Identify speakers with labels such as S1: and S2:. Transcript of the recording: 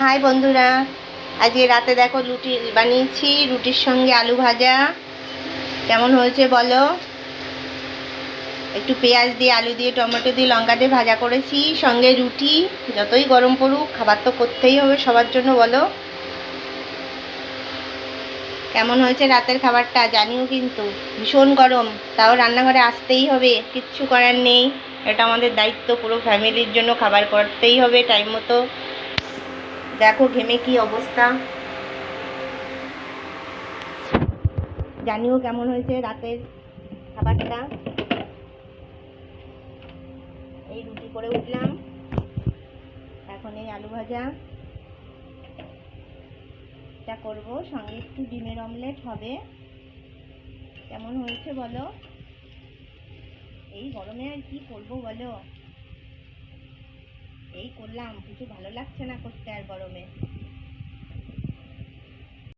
S1: High বন্ধুরা, আজকে রাতে দেখো রুটি বানিয়েছি, রুটির সঙ্গে আলু ভাজা। কেমন হয়েছে বলো? একটু পেঁয়াজ দিয়ে, আলু দিয়ে, টমেটো দিয়ে, লঙ্কা দিয়ে ভাজা করেছি, সঙ্গে রুটি। যতই গরম পড়ুক, খাবার তো করতেই হবে সবার জন্য, বলো কেমন হয়েছে রাতের খাবারটা জানিও কিন্তু। ভীষণ গরম, তাও রান্নাঘরে আসতেই হবে, কিচ্ছু করার নেই। এটা আমাদের দায়িত্ব, পুরো ফ্যামিলির জন্য খাবার করতেই হবে টাইম মতো। দেখো ঘেমে কি অবস্থা। জানিও কেমন হয়েছে রাতের খাবারটা। এই রুটি করে উঠলাম, এখন এই আলু ভাজা এটা করব, সঙ্গে একটু ডিমের অমলেট হবে। কেমন হয়েছে বলো? এই গরমে আর কি করব বলো, এই করলাম, কিছু ভালো লাগছে না করতে আর গরমে।